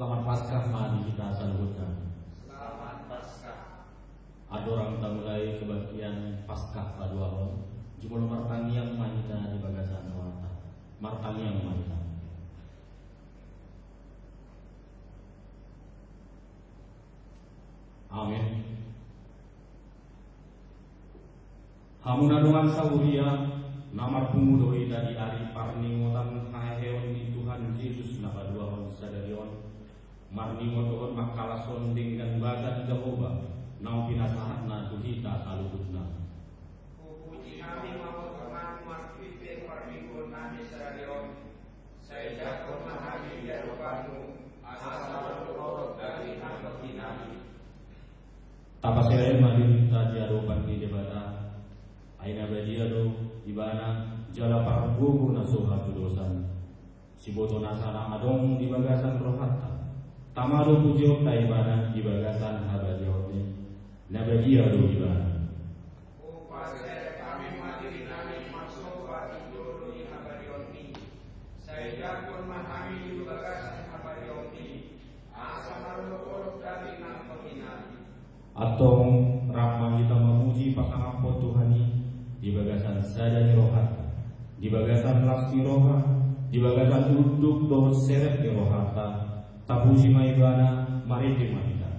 Selamat Paskah mari kita saluhutkan. Selamat Paskah. Ada orang tak mulai kebagian Paskah paduahon. Jumlah martangiang mahita di bagasan wata. Martangiang mahita. Amin. Hamunadungan sauria namar pungudoi dari ari parningotan haheon di Tuhan Yesus napaduahon sadarion. Marningotohon makalason dengan badan Jehovah. Nau pinasahatna tuhita saludutna. Puji kami mau teman marpite parminggon nami sadarion. Saya jago mahami jarupanmu. Asal berkorot dari nama kinami. Tapasirain madinta diadopan di debata. Aina badiado ibana jala parbuku nasuha tudosan. Siboto nasana adong di bagasan rohata. Tamado pujiok taibana di bagasan habadioti. Nabadiado ibana. Upasere kami matiri nami maksoba idodo di habadioti. Saya jago mahami di bagasan habadioti. Asal berkorot dari nama kinami. Atau ramah kita memuji pasangan Tuhani di bagasan sadani rohata, di bagasan lasti roha, di bagasan duduk doh seret di rohata, tapuji maibana mariti mahita.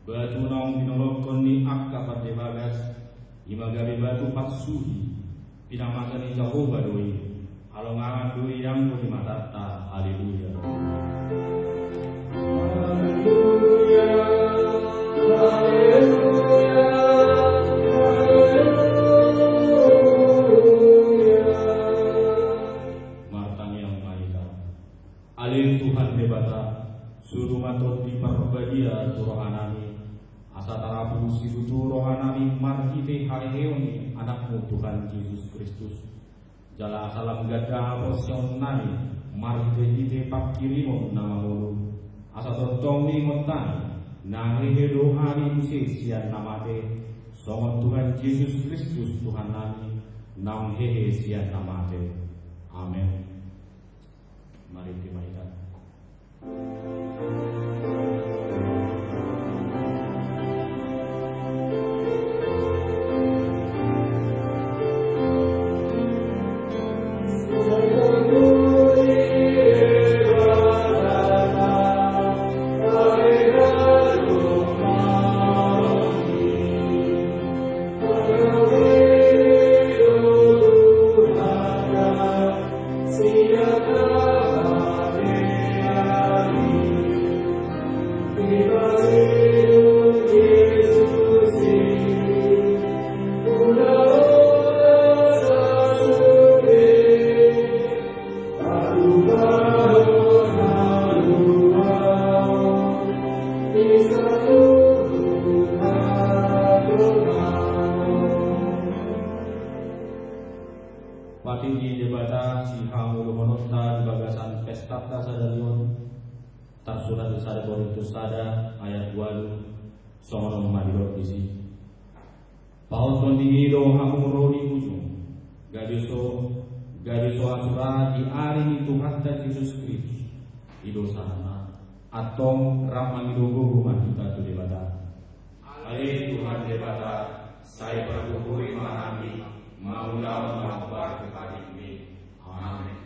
Batu naung pinolokon ni akka pada bagas imagabi batu patsuhi pinamasan ni Jehovah doi alongangan doi yang di matata. Haleluya. Haleluya. Haleluya. Martang yang mahita alin Tuhan debata suruh matot di parbadia rohanami asa tarapu sibutu rohanami markite hareoni anakmu Tuhan Yesus Kristus jala asalam gada posion nani markite ite pakirimo nama mulu asa totongi montani nahehe dohani sian namate songon Tuhan Yesus Kristus Tuhan nami nam hehe sian namate. Amin. Mari kita ta bagasan pesta sadarion tarsurat sada Korintus sada ayat 8 songono madiro isi pauton dingido hamuro di ujung gadiso asura di ari Tuhan dan Yesus Kristus ido sana atong ramang idogo rumah kita tu debata ale Tuhan debata saya berhubungi mahami maulah mengakbar kepada ini. Amin.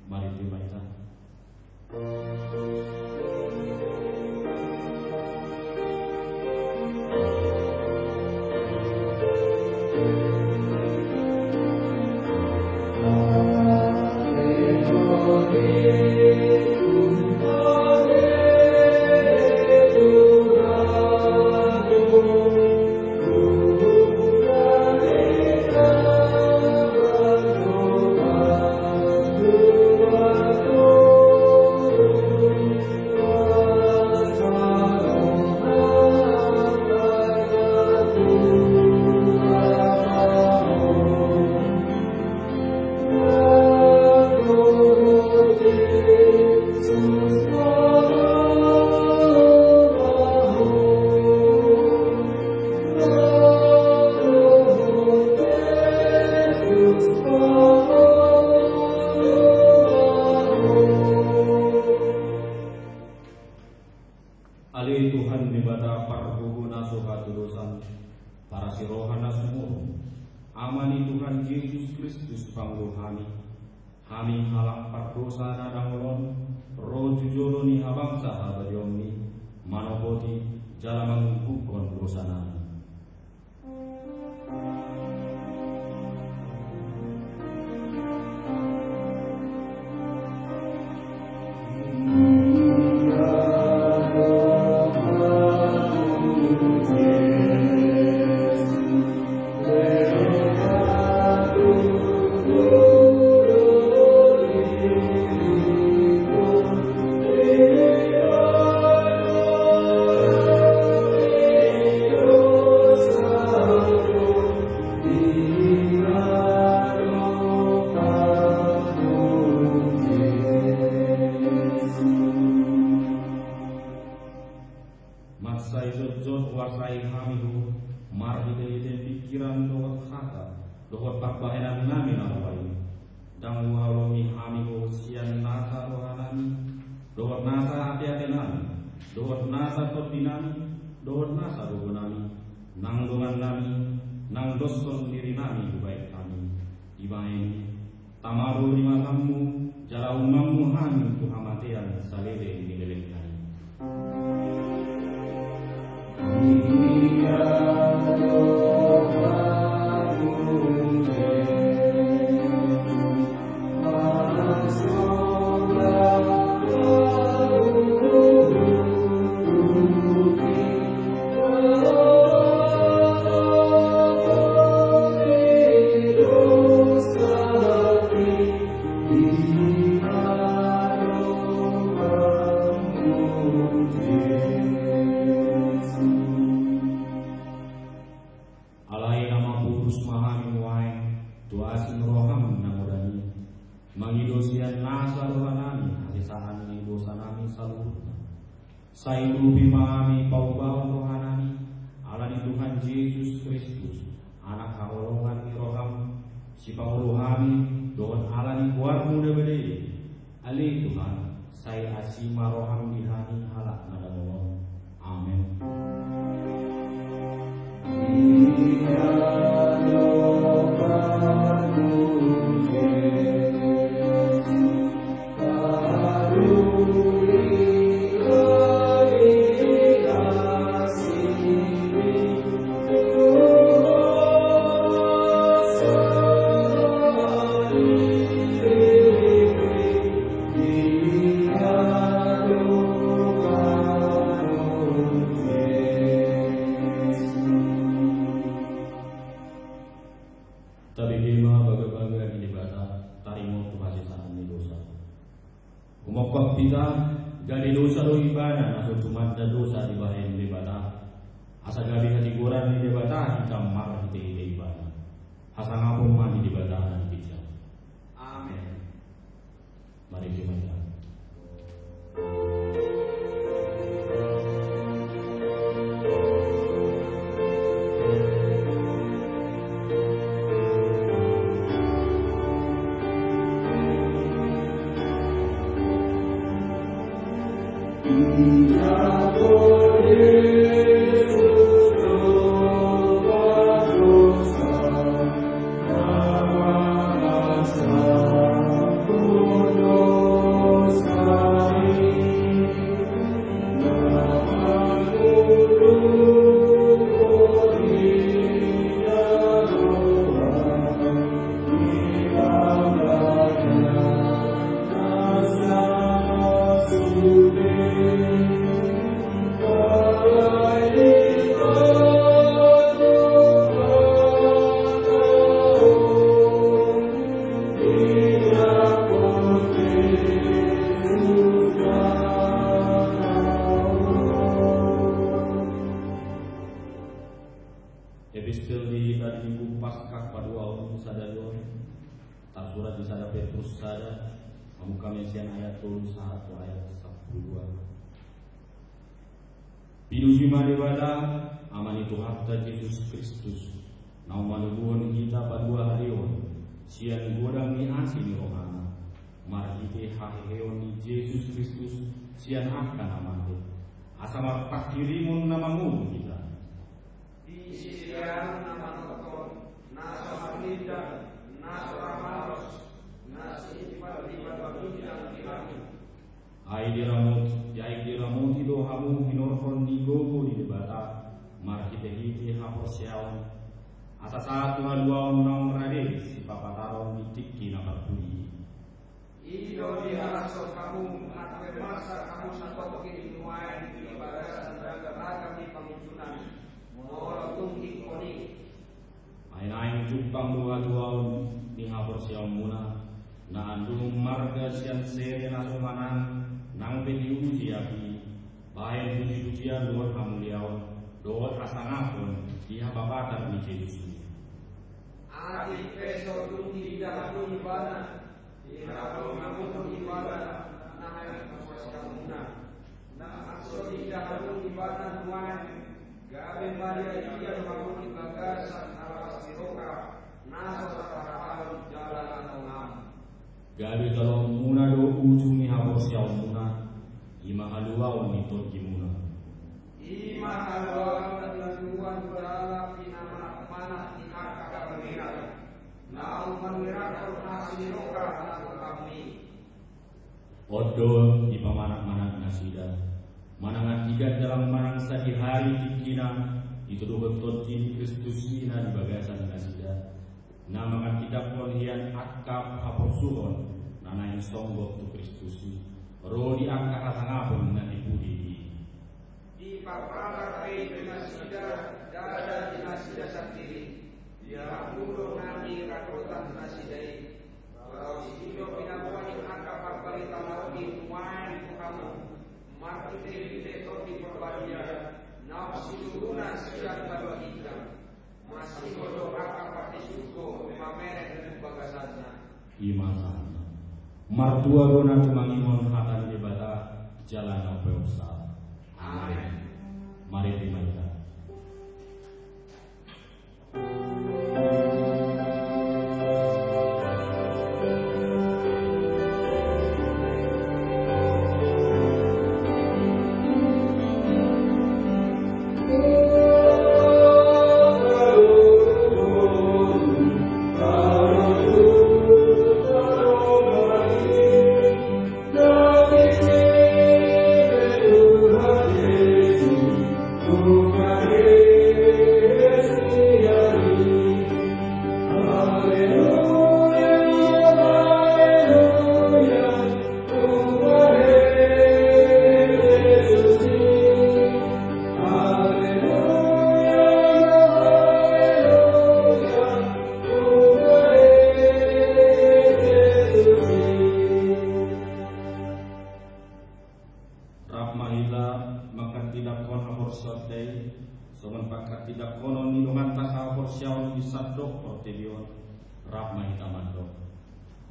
Mari terima kita. Ali Tuhan dibata parhubuna suhatu dosan para sirohana semua amani Tuhan Yesus Kristus pangluhani kami halang pardosa nadangolon roh jujuroni habangsa habadiomni manopoti jala mangkukon dosana. Maksai zot wasai hamihu marhide pikiran dohot kata dohot pakbahenan nami nawabai dang walomi hamihu sian nasa rohanani dohot nasa hati-hati nami dohot nasa tordinami dohot nasa dogonami nang dongan nami nang doson diri nami baik kami ibaini tamaru lima kamu jala umammu hami tuhamatian salele ini lelek kami. Mangidosian nasa rohanami hasisaan ni dosa nami saluhna sairu bimami paubahon rohanami alani Tuhan Yesus Kristus anak haolongan ni roham si pauluhami dohon alani kuarmu debede ali Tuhan saya asima roham dihani halak nadamon. Amin. Umokot kita gadi dosa do ibadah naso cuma ada dosa di bahayan debata asa gabi hatiguran di debata hitam mar hite ibadah asa ngapun mah di debata dan bijak. Amin. Mari kita epistel di tadi minggu Paskah paduaun sadayun tersurat di sada Petrus sada muka mesian ayat 1 ayat 12. Pinuji madewada amani Tuhan Yesus Kristus nau manubuhon kita padua harion sian godang ni asi ni rohana marhite haheon ni Yesus Kristus sian akan amate asama pakirimun namamu kita Isian nama kotor, nasa marinda, nasa ramaros, nasa ipat-ipat bintang di langit. Ai diramut ilo hamu hinorhon di gogo di debata, marhite-hite haporsiaon. Asa satu haluaon naung rade si papataron di tiki nakapuli. Ido di alaso kamu, matwe masa kamu satu kini nuain di bagasan raga-raga di pangitunan. Ain cupang dua-duaun ni hapor siang muna na andung marga siang sere nasumanan nang uji api bayan puji-pujian luar hamuliaon doot asangapun diha babatar ni Yesus adi peso tunggi dalam ibadah di dalam ngamun ibadah na ay siang muna na aso di dalam ibadah nuan gabe Maria dia bangun di bagasan ala siroka naso sakarapan jalan atau ngam. Gabe kalau muna do ujung ni hapor siaw muna ima haluaw ni tot muna. Ima haluaw na dilanduan berala pinamana di kakak mengira. Nau mengira kau nasi siroka atau kami. Odo di pamanak-manak nasida. Manangan tiga dalam manangsa di hari dikina itu do betot di Kristus ina di bagasan nasida. Namangan tidak hian akap haposuhon nana yang songgok tu Kristus. Ro di angka hasangapun na dipudi. Di papara kai nasida dada di nasida sakti. Dia puluh nani rakotan nasidai. Kalau si hidup pinabuan akap papalita laudi tuan kamu. Markite video di perbadian, nafsi lunas siang baru kita, masih bodoh akal pati suku, pamer dan bagasannya. Imasan, martua dona tumangingon hatan debata jalan opeusa. Amin. Mari dimajak.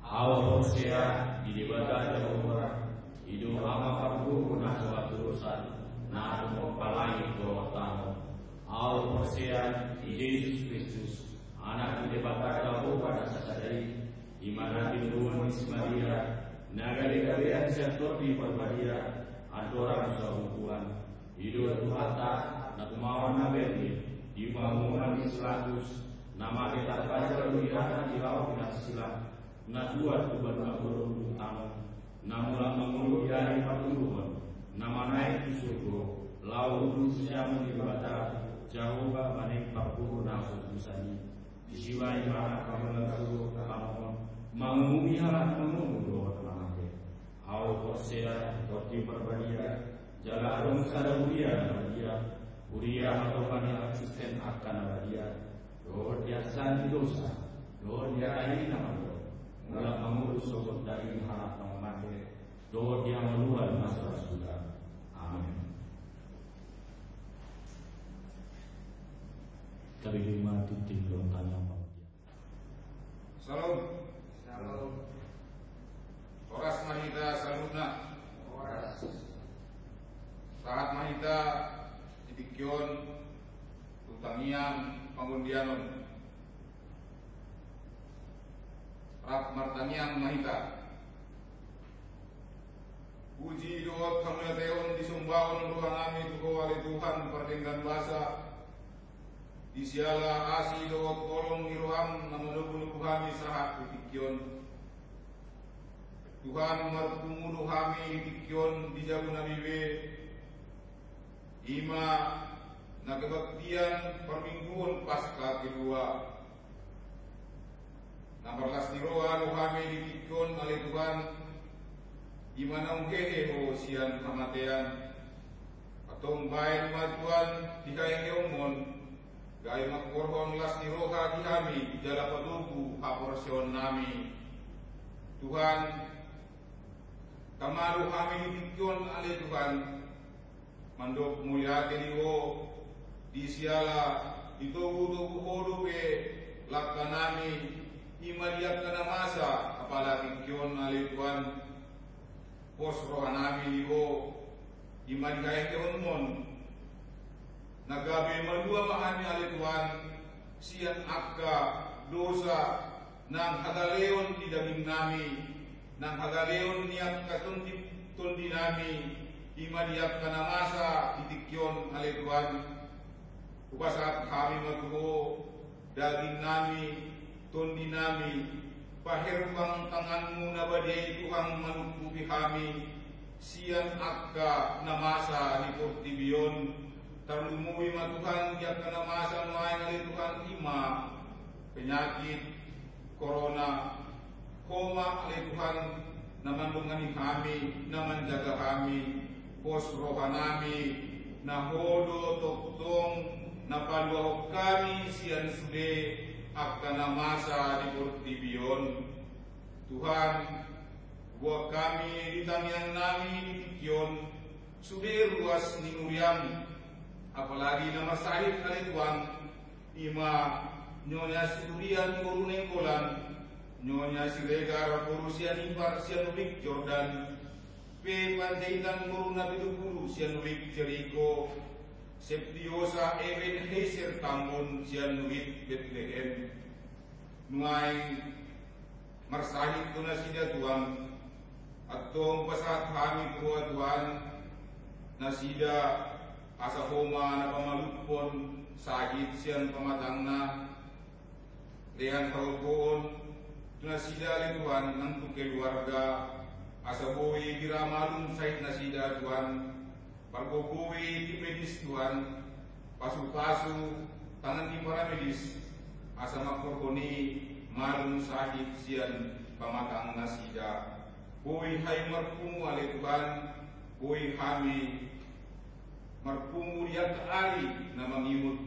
Au Hosea di debata Jehovah hidup ama parbu na suatu urusan na mempalai kewatan. Au Hosea di Yesus Kristus anak di debata Jehovah pada sasadai di mana timbul Maria nagali-galian sentor di perbadia andoran sahukuan hidup Tuhata na tumawan na beri di bangunan Islatus nama kita baca luhana di laut silam na dua tuban magurung utama na mula mengulu dari patuluan nama naik di surga laut siam di bata jauh manik parpuru na susani di siwa imana kamu langsung kamu mengumumi halat mengumum doa namake au Hosea torti perbadia jaga arung sadaburia dia uria atau kana asisten akan dia doa dia san dosa doa dia ini nama mula mengurus sokot dari harap namake doa dia meluar masalah sudah. Amin. Kami lima titik lontanya mau dia. Salam. Salam. Oras mahita salutna. Oras. Saat mahita didikyon tutangiang pangundianon. Rak martangiang mahita. Puji doa kami teon disumbaon Tuhan kami tuko wali Tuhan perlenggan bahasa. Isiala asi doa kolong iroham namunubunuh kami sahat didikyon. Tuhan martumunuh kami didikyon dijago nabibe. Ima na kebaktian permingguan pasca kedua. Namparlas niroa lo kami didikyon oleh Tuhan. Ima na ungkehe ho sian kamatean. Atong bayan matuan dikayang yomon. Gaya makkorhon las niroha di kami jala padugu haporasyon nami. Tuhan kamaru kami didikyon oleh Tuhan. Mandok mulia keliwo di siala ditogu-togu hodu pe lakanami imadiak kana masa apalagi kion ali Tuhan pos rohanami liwo imadikaya kion mon nagabe mandua mahani ali Tuhan sian akka dosa nang hagaleon di daging nami nang hagaleon niak katundi nami imadiak kana masa ditikyon oleh Tuhan. Upasat kami magkuho daging nami, tundi nami, pahirbang tanganmu na badai Tuhan manutupi kami, siyan akka na masa di portibiyon, tarlumuwi ma Tuhan diak kana masa main oleh Tuhan ima, penyakit, corona, koma oleh Tuhan na mandungani kami, na menjaga kami, pos rohanami na hodo toktong na paluahok kami siyan sude akka na masa di portibiyon. Tuhan, buat kami ditangyang nami ditikyon sude ruas ninguriam apalagi na masahit kali Tuhan ima nyonya surian muruneng kolan nyonya siregar purusian impar sian ubik Jordan pe panjaitan muruna biduguru sian nuwik Jericho Septiosa Eben Heiser Tambun sian nuwik Bethlehem nuay marsahit ko na sida Tuhan atong pasat kami kuha Tuhan na sida asa homa na pamalupon sahit sian pamatang na lehan kaupoon na sida Tuhan ng keluarga asabuhi diramalun sait na sida Tuhan pargobuhi di medis Tuhan pasu-pasu tangan di para medis asa makorkoni malun sahit sian pamatang na sida buhi hay marpumu ale Tuhan buhi kami marpumu diat ali na mangimut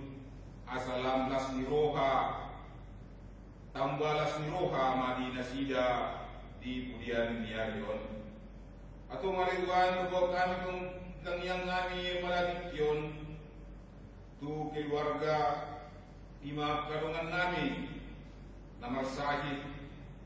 asa lamblas ni roha tambalas ni roha madina sida di pudian diarion atau mariwan ko kami kung kangyang ngami maladikyon tu keluarga ima kadungan nami na marsahit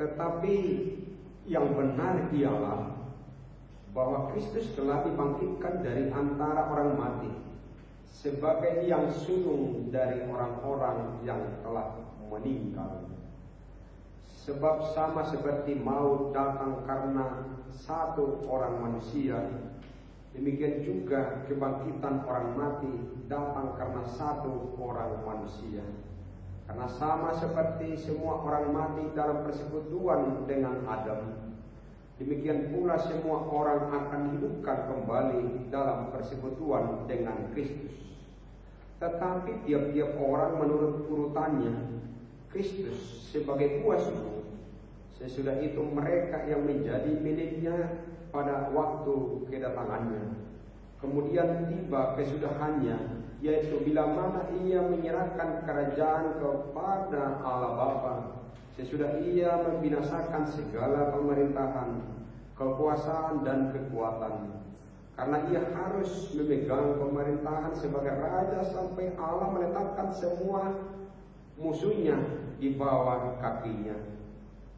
Tetapi yang benar ialah bahwa Kristus telah dibangkitkan dari antara orang mati sebagai yang sulung dari orang-orang yang telah meninggal. Sebab sama seperti maut datang karena satu orang manusia, demikian juga kebangkitan orang mati datang karena satu orang manusia. Karena sama seperti semua orang mati dalam persekutuan dengan Adam, demikian pula semua orang akan dihidupkan kembali dalam persekutuan dengan Kristus. Tetapi tiap-tiap orang menurut urutannya, Kristus sebagai buah sulung, sesudah itu mereka yang menjadi miliknya pada waktu kedatangannya. Kemudian tiba kesudahannya, yaitu bila mana ia menyerahkan kerajaan kepada Allah Bapa, sesudah ia membinasakan segala pemerintahan, kekuasaan dan kekuatan. Karena ia harus memegang pemerintahan sebagai raja sampai Allah meletakkan semua musuhnya di bawah kakinya.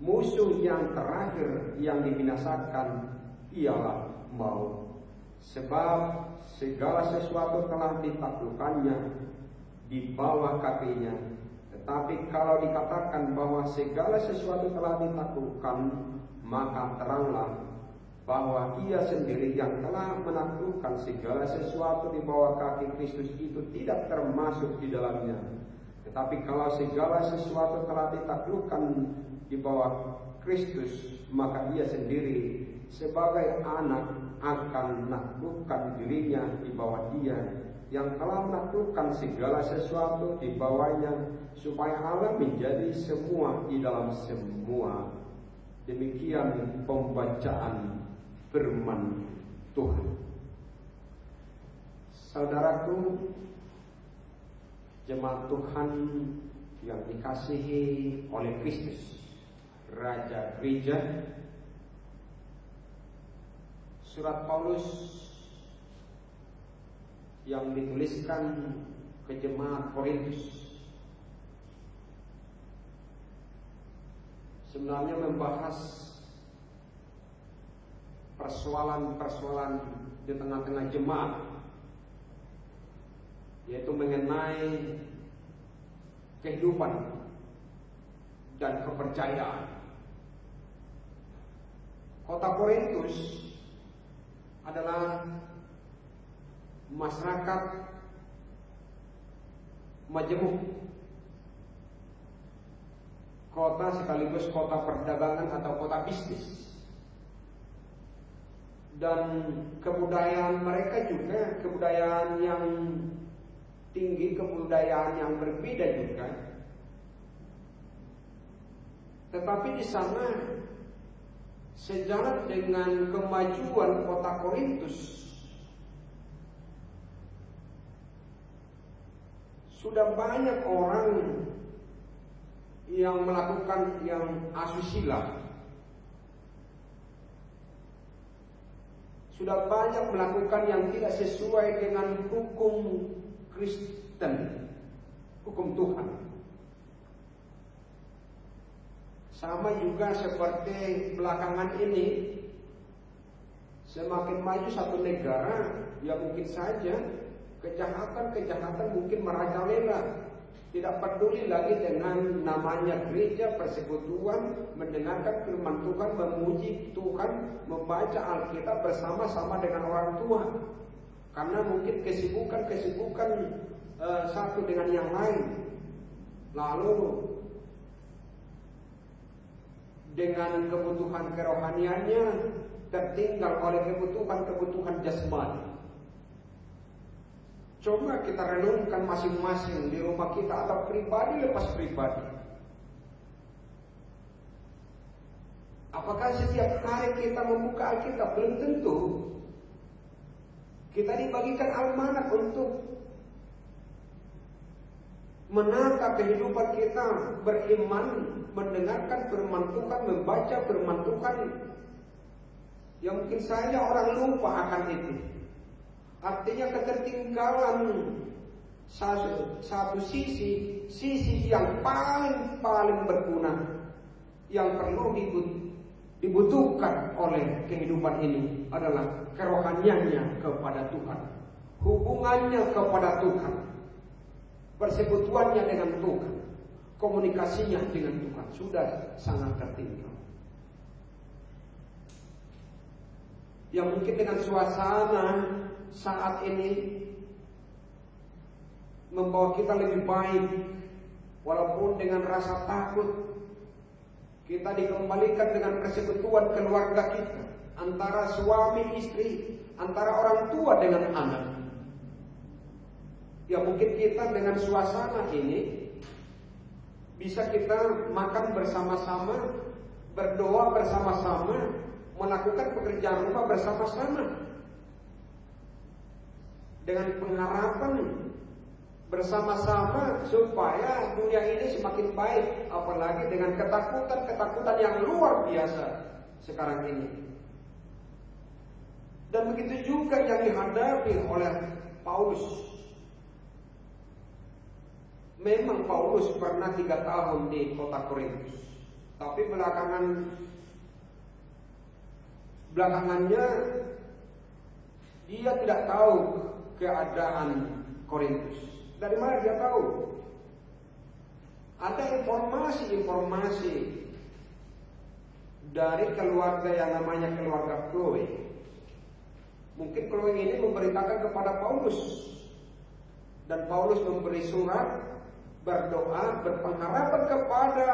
Musuh yang terakhir yang dibinasakan ialah maut. Sebab segala sesuatu telah ditaklukkannya di bawah kakinya. Tetapi kalau dikatakan bahwa segala sesuatu telah ditaklukkan, maka teranglah bahwa ia sendiri yang telah menaklukkan segala sesuatu di bawah kaki Kristus itu tidak termasuk di dalamnya. Tetapi kalau segala sesuatu telah ditaklukkan di bawah Kristus, maka ia sendiri sebagai anak akan menaklukkan dirinya di bawah Dia yang telah menaklukkan segala sesuatu di bawahnya, supaya Allah menjadi semua di dalam semua. Demikian pembacaan firman Tuhan. Saudaraku, jemaat Tuhan yang dikasihi oleh Kristus, Raja Gereja, surat Paulus yang dituliskan ke jemaat Korintus sebenarnya membahas persoalan-persoalan di tengah-tengah jemaat, yaitu mengenai kehidupan dan kepercayaan. Kota Korintus adalah masyarakat majemuk, kota sekaligus kota perdagangan atau kota bisnis. Dan kebudayaan mereka juga kebudayaan yang tinggi, kebudayaan yang berbeda juga. Tetapi di sana sejalan dengan kemajuan kota Korintus, sudah banyak orang yang melakukan yang asusila, sudah banyak melakukan yang tidak sesuai dengan hukum Kristen, hukum Tuhan. Sama juga seperti belakangan ini, semakin maju satu negara, ya mungkin saja kejahatan mungkin merajalela. Tidak peduli lagi dengan namanya gereja, persekutuan, mendengarkan firman Tuhan, memuji Tuhan, membaca Alkitab bersama-sama dengan orang tua. Karena mungkin kesibukan satu dengan yang lain. Lalu dengan kebutuhan kerohaniannya tertinggal oleh kebutuhan jasmani. Coba kita renungkan masing-masing di rumah kita atau pribadi lepas pribadi. Apakah setiap hari kita membuka Alkitab? Belum tentu. Kita dibagikan almanak untuk menata kehidupan kita beriman, mendengarkan firman Tuhan, membaca firman Tuhan. Yang mungkin saja orang lupa akan itu. Artinya ketertinggalan satu sisi yang paling berguna, yang perlu dibutuhkan oleh kehidupan ini adalah kerohaniannya kepada Tuhan, hubungannya kepada Tuhan, persekutuannya dengan Tuhan, komunikasinya dengan Tuhan sudah sangat tertinggal. Yang mungkin dengan suasana saat ini membawa kita lebih baik, walaupun dengan rasa takut kita dikembalikan dengan persekutuan keluarga kita, antara suami istri, antara orang tua dengan anak. Ya mungkin kita dengan suasana ini bisa kita makan bersama-sama, berdoa bersama-sama, melakukan pekerjaan rumah bersama-sama, dengan pengharapan bersama-sama supaya dunia ini semakin baik, apalagi dengan ketakutan yang luar biasa sekarang ini. Dan begitu juga yang dihadapi oleh Paulus. Memang Paulus pernah 3 tahun di kota Korintus, tapi belakangannya dia tidak tahu keadaan Korintus. Dari mana dia tahu? Ada informasi dari keluarga yang namanya keluarga Chloe. Mungkin Chloe ini memberitakan kepada Paulus, dan Paulus memberi surat berdoa, berpengharapan kepada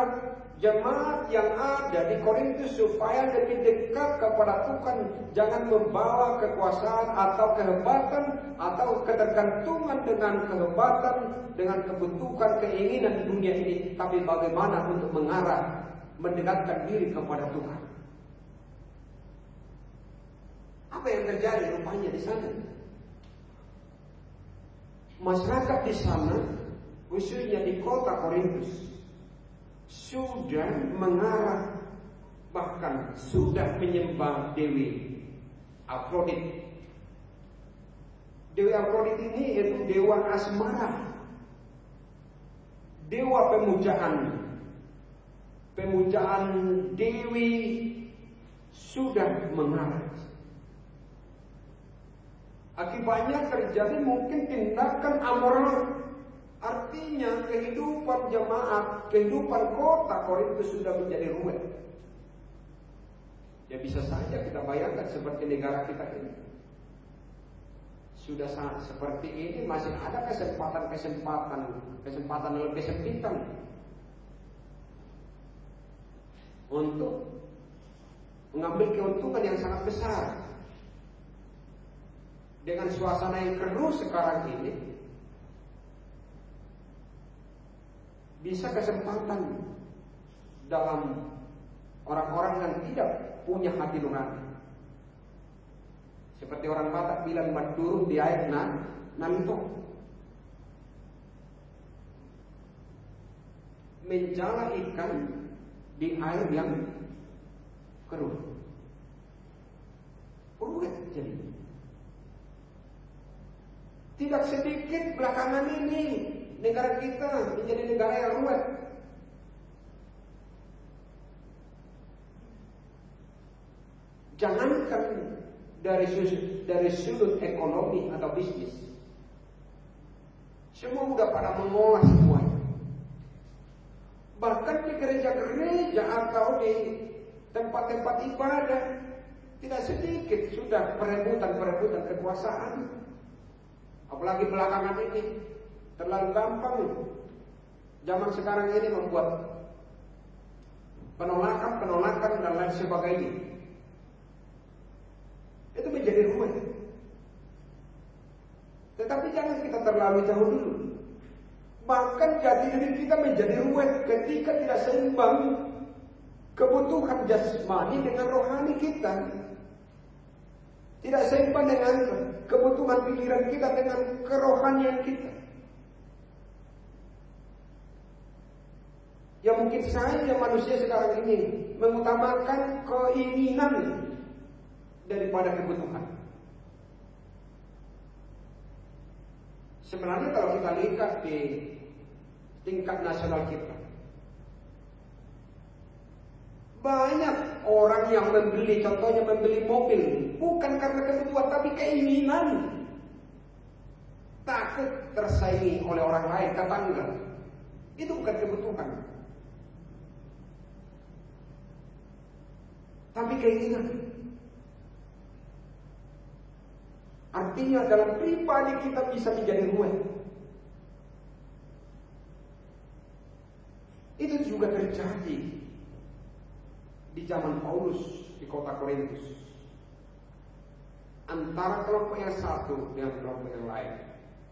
jemaat yang ada di Korintus supaya lebih dekat kepada Tuhan. Jangan membawa kekuasaan atau kehebatan atau ketergantungan dengan kehebatan, dengan kebutuhan, keinginan di dunia ini, tapi bagaimana untuk mengarah, mendekatkan diri kepada Tuhan. Apa yang terjadi rupanya di sana? Masyarakat di sana, khususnya di kota Korintus, sudah mengarah, bahkan sudah menyembah Dewi Afrodit. Dewi Afrodit ini yaitu dewa asmara, dewa pemujaan Dewi sudah mengarah. Akibatnya terjadi mungkin tindakan amoral. Artinya kehidupan jemaat, kehidupan kota Korintus sudah menjadi ruwet. Ya bisa saja kita bayangkan seperti negara kita ini. Sudah seperti ini masih ada kesempatan lebih sempitan untuk mengambil keuntungan yang sangat besar. Dengan suasana yang keruh sekarang ini, bisa kesempatan dalam orang-orang yang tidak punya hati nurani. Seperti orang Batak bilang, "Badurung di air nanto." Menjala ikan di air yang keruh. Ruwet jadi. Tidak sedikit belakangan ini negara kita menjadi negara yang ruwet. Jangankan dari sudut ekonomi atau bisnis, semua udah pada mengolah semuanya. Bahkan di gereja-gereja atau di tempat-tempat ibadah, tidak sedikit sudah perebutan kekuasaan. Apalagi belakangan ini terlalu gampang. Zaman sekarang ini membuat penolakan dan lain sebagainya. Itu menjadi ruwet. Tetapi jangan kita terlalu jauh dulu. Bahkan jati diri kita menjadi ruwet ketika tidak seimbang kebutuhan jasmani dengan rohani kita. Tidak seimbang dengan kebutuhan pikiran kita dengan kerohanian kita. Ya mungkin saja manusia sekarang ini mengutamakan keinginan daripada kebutuhan. Sebenarnya kalau kita lihat di tingkat nasional kita, Banyak orang yang membeli, contohnya membeli mobil, bukan karena kebutuhan tapi keinginan. Takut tersaingi oleh orang lain, tetangga. Itu bukan kebutuhan, tapi keinginan. Artinya dalam pribadi kita bisa menjadi ruwet. Itu juga terjadi di zaman Paulus di kota Korintus, antara kelompok yang satu dengan kelompok yang lain.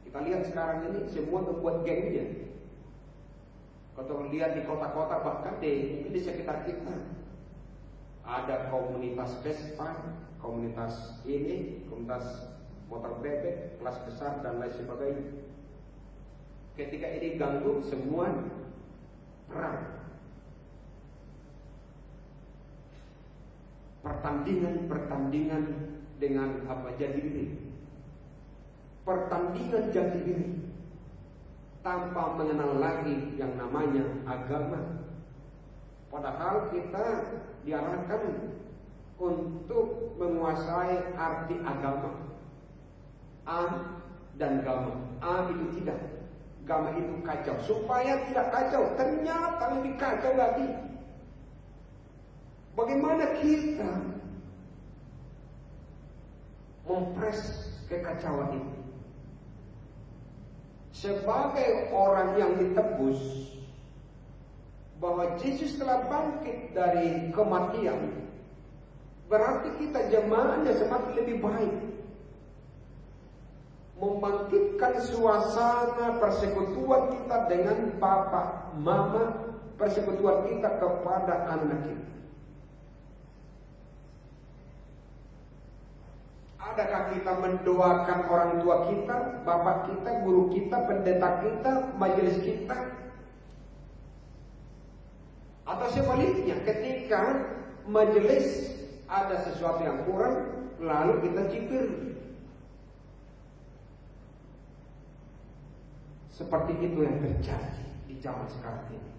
Kita lihat sekarang ini semua membuat gengnya. Kalau lihat di kota-kota, bahkan mungkin di sekitar kita ada komunitas Vespa, komunitas ini, komunitas motor bebek, kelas besar dan lain sebagainya. Ketika ini ganggu, semua perang. Pertandingan dengan apa, jati diri. Pertandingan jati diri tanpa mengenal lagi yang namanya agama. Padahal kita diarahkan untuk menguasai arti agama. A dan gama. A itu tidak, gama itu kacau. Supaya tidak kacau, ternyata lebih kacau lagi. Bagaimana kita mempres kekacauan itu? Sebagai orang yang ditebus, bahwa Yesus telah bangkit dari kematian, berarti kita jemaahnya semakin lebih baik. Membangkitkan suasana persekutuan kita dengan Bapak, Mama, persekutuan kita kepada anak kita. Adakah kita mendoakan orang tua kita, bapak kita, guru kita, pendeta kita, majelis kita? Atau sebaliknya, ketika majelis ada sesuatu yang kurang, lalu kita cibir. Seperti itu yang terjadi di zaman sekarang ini.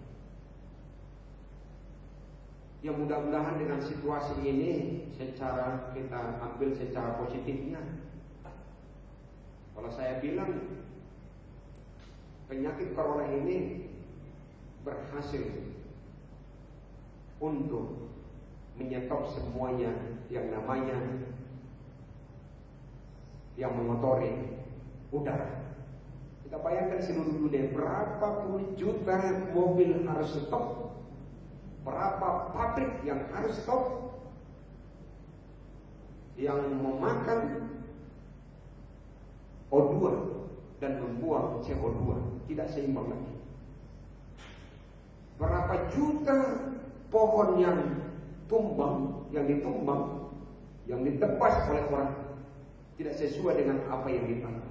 Ya mudah-mudahan dengan situasi ini secara kita ambil secara positifnya. Kalau saya bilang penyakit corona ini berhasil untuk menyetop semuanya yang namanya yang mengotori udara. Kita bayangkan seluruh dunia berapa puluh juta mobil harus stop. Berapa pabrik yang harus stop, yang memakan O2 dan membuang CO2 tidak seimbang lagi. Berapa juta pohon yang tumbang, yang ditumbang, yang ditebas oleh orang tidak sesuai dengan apa yang ditanam.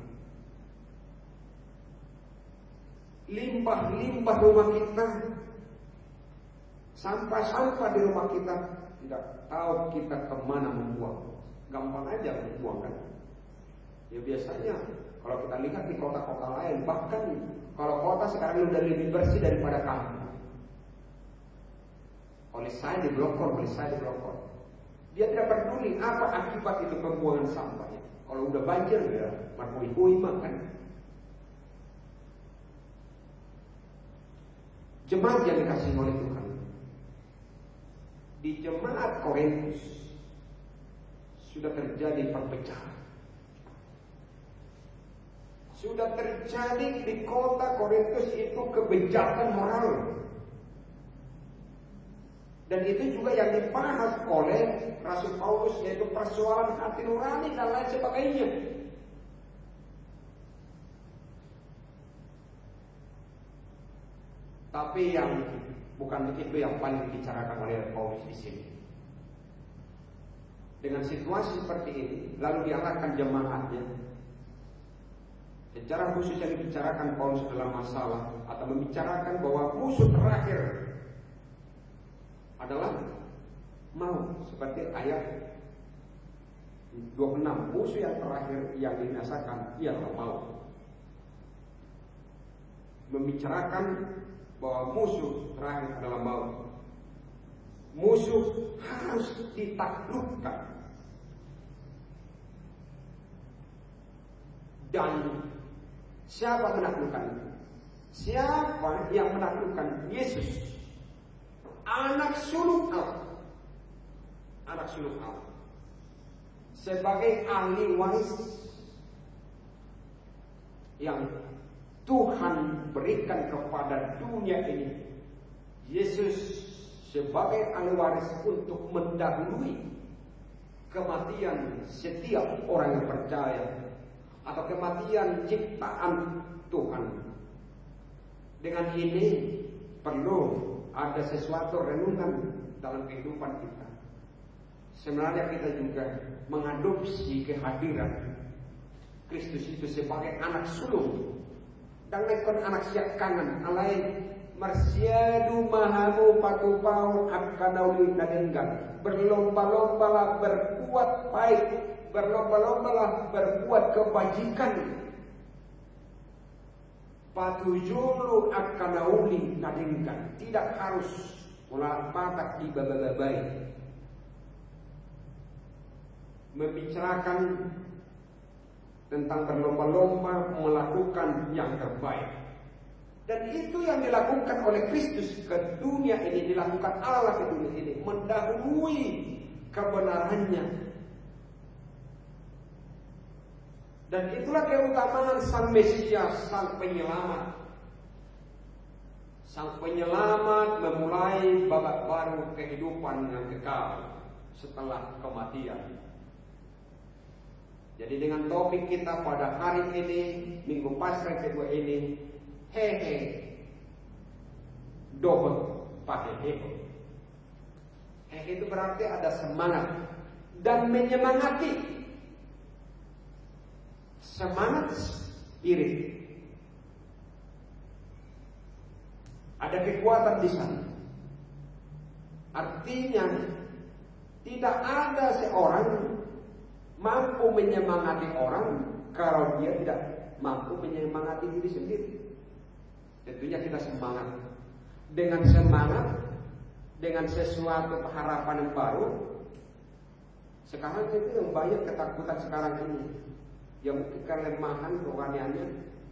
Limbah-limbah rumah kita, sampah-sampah di rumah kita, tidak tahu kita kemana membuang. Gampang aja membuang kan. Ya biasanya kalau kita lihat di kota-kota lain, bahkan kalau kota sekarang sudah lebih bersih daripada kampung. Oleh saya di Blokor, dia tidak peduli apa akibat itu pembuangan sampahnya. Kalau udah banjir ya markui makan. Jemaat yang dikasih oleh Tuhan, di jemaat Korintus sudah terjadi perpecahan. Sudah terjadi di kota Korintus itu kebejatan moral. Dan itu juga yang dibahas oleh Rasul Paulus, yaitu persoalan hati nurani dan lain sebagainya. Tapi yang bukan itu yang paling dibicarakan oleh Paulus di sini. Dengan situasi seperti ini, lalu diarahkan jemaatnya. Secara khusus yang dibicarakan Paulus adalah masalah atau membicarakan bahwa musuh terakhir adalah mau, seperti ayat 26. Musuh yang terakhir yang dibinasakan ialah mau. Membicarakan bahwa musuh terakhir adalah maut. musuh harus ditaklukkan. Dan siapa menaklukkan? Siapa yang menaklukkan? Yesus, anak sulung Allah. Anak sulung Allah. Sebagai ahli waris yang Tuhan berikan kepada dunia ini, Yesus sebagai ahli waris untuk mendahului kematian setiap orang yang percaya atau kematian ciptaan Tuhan. Dengan ini perlu ada sesuatu renungan dalam kehidupan kita. Sebenarnya kita juga mengadopsi kehadiran Kristus itu sebagai anak sulung dan lekon anak siap kanan alai marsiadu mahamu patupau akanauli nadenggan. Berlomba-lombalah berbuat baik, berlomba-lombalah berbuat kebajikan. Patujulu akanauli nadenggan. Tidak harus ulah patak dibababai. Membicarakan tentang berlomba-lomba melakukan yang terbaik. Dan itu yang dilakukan oleh Kristus ke dunia ini, dilakukan Allah ke dunia ini, mendahului kebenarannya. Dan itulah keutamaan Sang Mesias, Sang Penyelamat. Sang Penyelamat memulai babak baru kehidupan yang kekal setelah kematian. Jadi dengan topik kita pada hari ini, Minggu Paskah kedua ini, hehe, dohot pakai hehe. Hehe itu berarti ada semangat dan menyemangati. Semangat spirit. Ada kekuatan di sana. Artinya tidak ada seorang mampu menyemangati orang kalau dia tidak mampu menyemangati diri sendiri. Tentunya kita semangat. Dengan semangat, dengan sesuatu harapan yang baru. Sekarang itu yang banyak ketakutan sekarang ini. Yang mungkin kelemahan rohaniannya,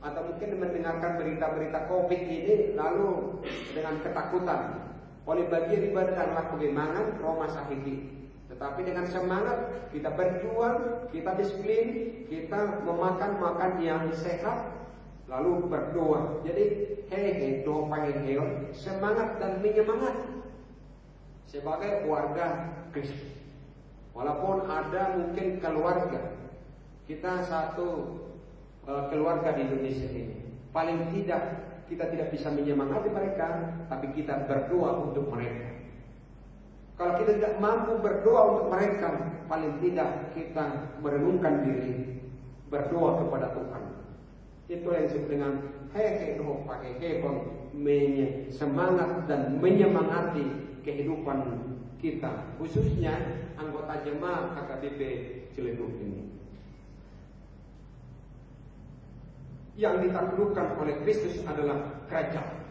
atau mungkin mendengarkan berita-berita COVID ini lalu dengan ketakutan. Oleh bagian ibadah adalah kebemangan Roma sakiti. Tetapi dengan semangat kita berjuang, kita disiplin, kita memakan yang sehat, lalu berdoa. Jadi hehe doa panggil semangat dan menyemangati sebagai warga Kristus. Walaupun ada mungkin keluarga, kita satu keluarga di Indonesia ini, paling tidak kita tidak bisa menyemangati mereka, tapi kita berdoa untuk mereka. Kalau kita tidak mampu berdoa untuk mereka, paling tidak kita merenungkan diri, berdoa kepada Tuhan. Itu yang disebut dengan hehe doa pakai hekon, semangat dan menyemangati kehidupan kita, khususnya anggota jemaat HKBP Ciledug ini. Yang ditaklukkan oleh Kristus adalah kerajaan.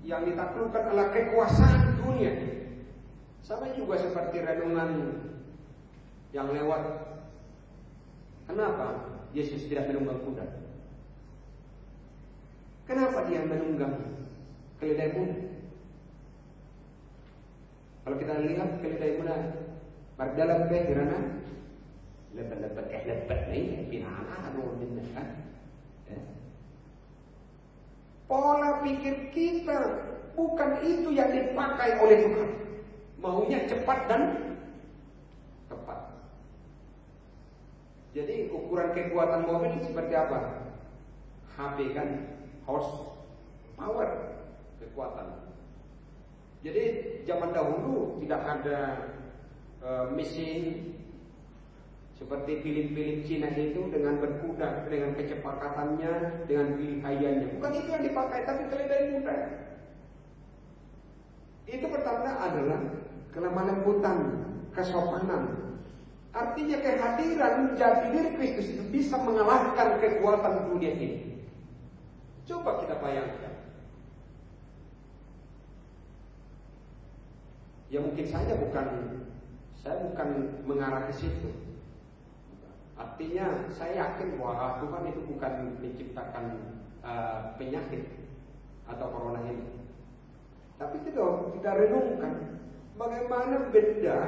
Yang ditaklukkan adalah kekuasaan dunia. Sama juga seperti renungan yang lewat. Kenapa Yesus tidak menunggang kuda? Kenapa dia menunggang keledai muda? Kalau kita lihat keledai muda berdalam kirana lebat nih pinana anu kan. Pola pikir kita bukan itu yang dipakai oleh Tuhan. Maunya cepat dan tepat. Jadi ukuran kekuatan mobil seperti apa? HP kan, horse power, kekuatan. Jadi zaman dahulu tidak ada mesin seperti film-film Cina itu dengan berkuda, dengan kecepatannya, dengan pilihannya. Bukan itu yang dipakai, tapi keledai muda. Itu pertama adalah kelemah lembutan, kesopanan. Artinya kehadiran jati diri Kristus itu bisa mengalahkan kekuatan dunia ini. Coba kita bayangkan. Ya mungkin saja saya bukan mengarah ke situ. Artinya saya yakin bahwa Tuhan itu bukan menciptakan penyakit atau corona ini. Tapi kita renungkan bagaimana benda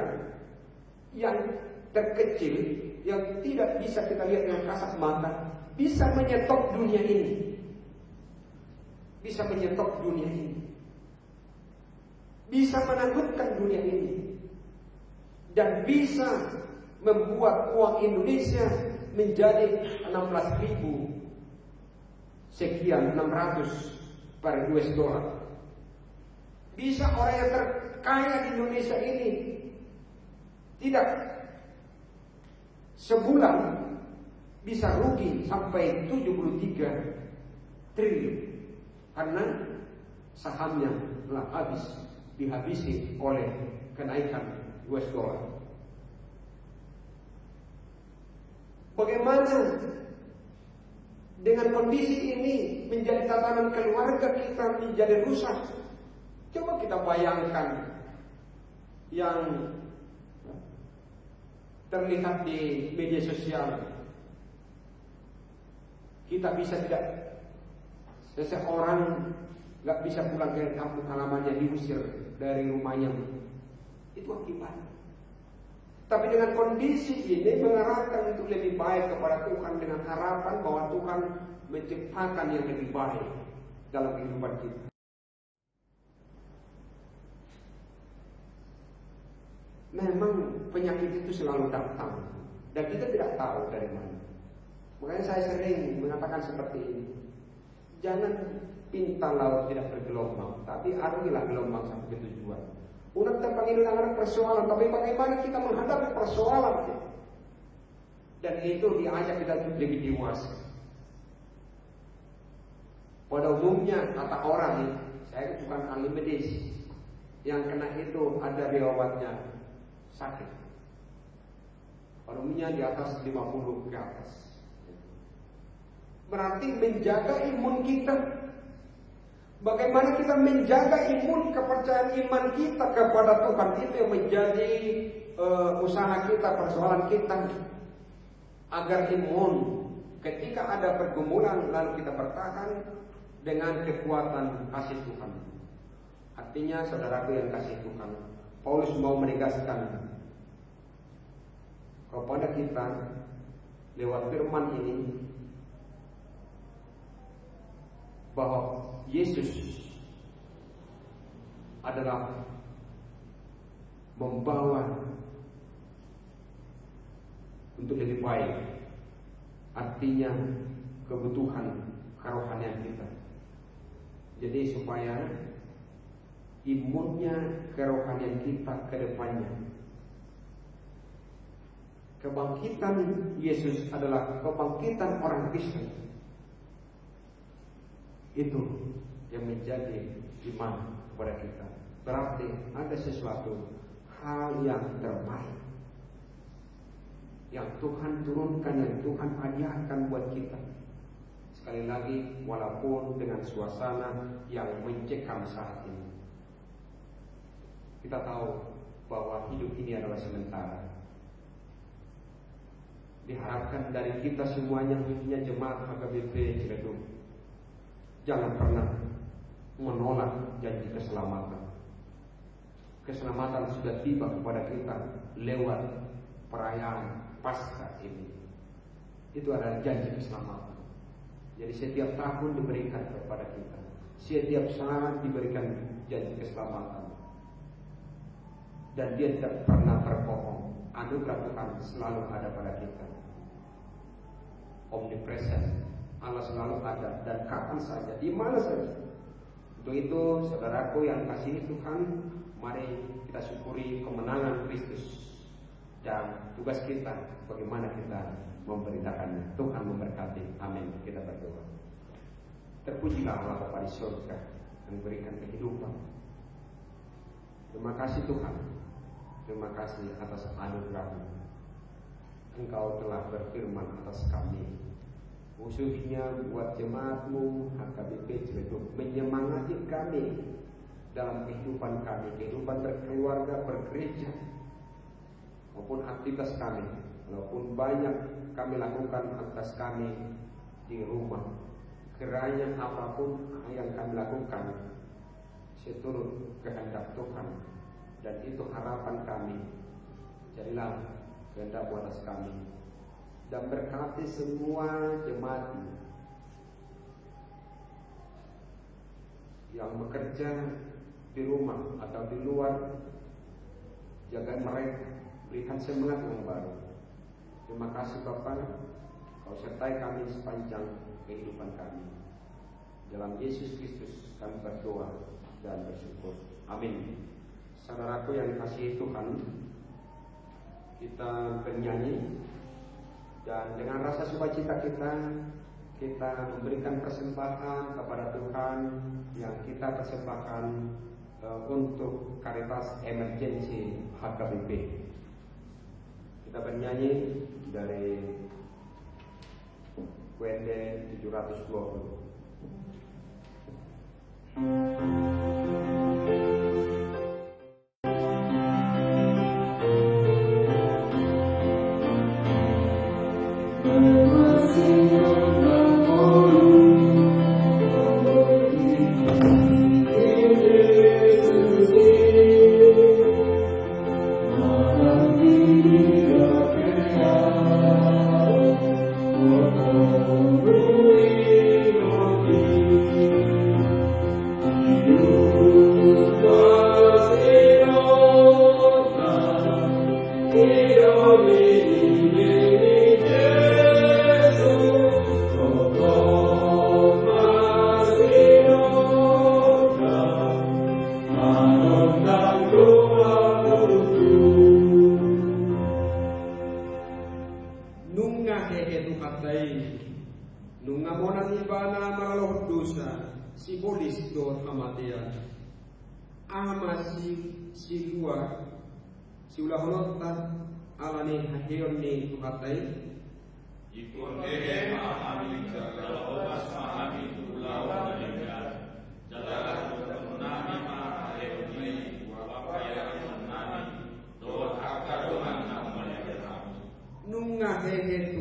yang terkecil, yang tidak bisa kita lihat dengan kasat mata, bisa menyetop dunia ini. Bisa menyetop dunia ini. Bisa menakutkan dunia ini. Dan bisa membuat uang Indonesia menjadi 16.000 sekian 600 per US dollar. Bisa orang yang terkaya di Indonesia ini tidak sebulan bisa rugi sampai 73 triliun karena sahamnya telah dihabisi oleh kenaikan US dollar. Bagaimana dengan kondisi ini menjadi tatanan keluarga kita menjadi rusak? Coba kita bayangkan yang terlihat di media sosial. Kita bisa tidak, seseorang nggak bisa pulang ke kampung halamannya, diusir dari rumahnya. Itu akibat. Tapi dengan kondisi ini mengarahkan untuk lebih baik kepada Tuhan dengan harapan bahwa Tuhan menciptakan yang lebih baik dalam kehidupan kita. Memang penyakit itu selalu datang dan kita tidak tahu dari mana. Makanya saya sering mengatakan seperti ini. Jangan pinta laut tidak bergelombang, tapi aruilah gelombang sampai ke tujuan. Udah tempat ini ada persoalan, tapi bagaimana kita menghadapi persoalan? Dan itu diajak kita untuk lebih dewasa. Pada umumnya kata orang, saya bukan ahli medis, yang kena itu ada riwayatnya sakit. Pada umumnya di atas 50 ke atas. Berarti menjaga imun kita. Bagaimana kita menjaga imun, kepercayaan iman kita kepada Tuhan, itu yang menjadi usaha kita, persoalan kita. Agar imun ketika ada pergumulan lalu kita bertahan dengan kekuatan kasih Tuhan. Artinya saudaraku yang kasih Tuhan, Paulus mau menegaskan kepada kita lewat firman ini bahwa Yesus adalah membawa untuk lebih baik, artinya kebutuhan kerohanian kita. Jadi supaya imunnya kerohanian kita ke depannya. Kebangkitan Yesus adalah kebangkitan orang Kristen. Itu yang menjadi iman kepada kita. Berarti ada sesuatu hal yang terbaik yang Tuhan turunkan, yang Tuhan hadiahkan buat kita. Sekali lagi, walaupun dengan suasana yang mencekam saat ini, kita tahu bahwa hidup ini adalah sementara. Diharapkan dari kita semuanya, khususnya jemaat HKBP Ciledug, jangan pernah menolak janji keselamatan. Keselamatan sudah tiba kepada kita lewat perayaan Paskah ini. Itu adalah janji keselamatan. Jadi setiap tahun diberikan kepada kita, setiap saat diberikan janji keselamatan. Dan dia tidak pernah berbohong. Anugerah Tuhan selalu ada pada kita. Omnipresent, Allah selalu ada dan kapan saja, di mana saja. Untuk itu, saudaraku yang kasih Tuhan, mari kita syukuri kemenangan Kristus dan tugas kita bagaimana kita memberitakannya. Tuhan memberkati. Amin. Kita berdoa. Terpujilah Allah Bapa di surga yang memberikan kehidupan. Terima kasih Tuhan. Terima kasih atas anugerah-Mu. Engkau telah berfirman atas kami, khususnya buat jemaat-Mu HKBP Ciledug, menyemangati kami dalam kehidupan kami, kehidupan berkeluarga, bergereja, maupun aktivitas kami, walaupun banyak kami lakukan atas kami di rumah. Kiranya apapun yang kami lakukan seturut kehendak Tuhan, dan itu harapan kami. Jadilah kehendak atas kami, dan berkati semua jemaat yang bekerja di rumah atau di luar. Jaga mereka, berikan semangat yang baru. Terima kasih Bapa, Kau sertai kami sepanjang kehidupan kami. Dalam Yesus Kristus kami berdoa dan bersyukur. Amin. Saudaraku yang dikasihi Tuhan, kita bernyanyi, dan dengan rasa sukacita kita memberikan persembahan kepada Tuhan yang kita persembahkan untuk Caritas Emergency HKBP. Kita bernyanyi dari WD 720.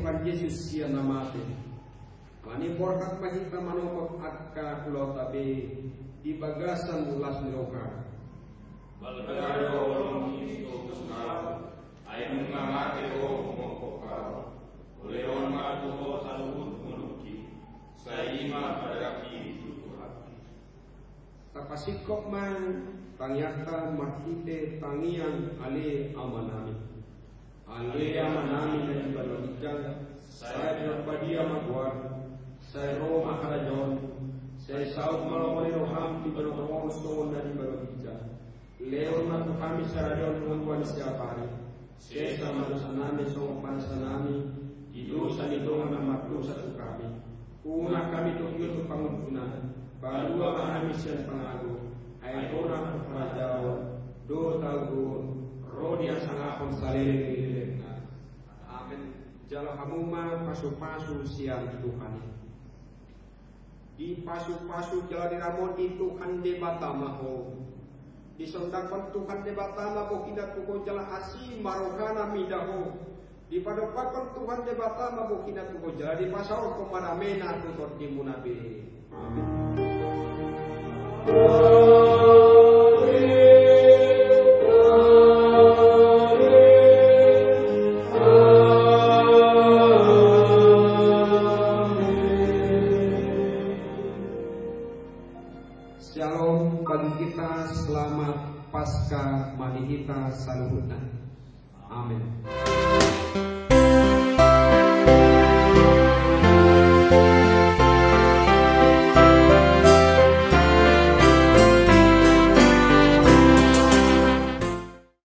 Tuhan Yesus siya namate. Ani borkat mahita manokot akka lotabe di bagasan ulas niroka. Balgado olong isto kusau, ayun ngamate o mokokau. Uleon matuho saluhut muluki, saima padaki tutuhati. Tapasikop man tangyata mahite tangian ale amanami. Ale amanami dan balogika, saya berpadia magwar, saya Roma karajon, saya saud malawani roham di balogong stone dan balogika. Leon matu kami sarajon mengkuan siapa hari. Saya sama dosa nami sopan sanami, idosa nidongan amat dosa tu kami. Una kami tukyo tu pangutunan, balua kami sian pangagu, ay orang kerajaan, do talgun. Rodi yang sangat konsalirin. Amin. Jalo hamuma pasu-pasu siang Tuhan. Di pasu-pasu jalo diramon itu kan debatama ho. Di sondakan Tuhan debatama bo kinat tuko jala asi marokana midaho. Di padopakan Tuhan debatama bo kinat tuko jala di pasau komanamena tutor di munabe. Amin. Selamat Pasca Manihita Saluhutna. Amin.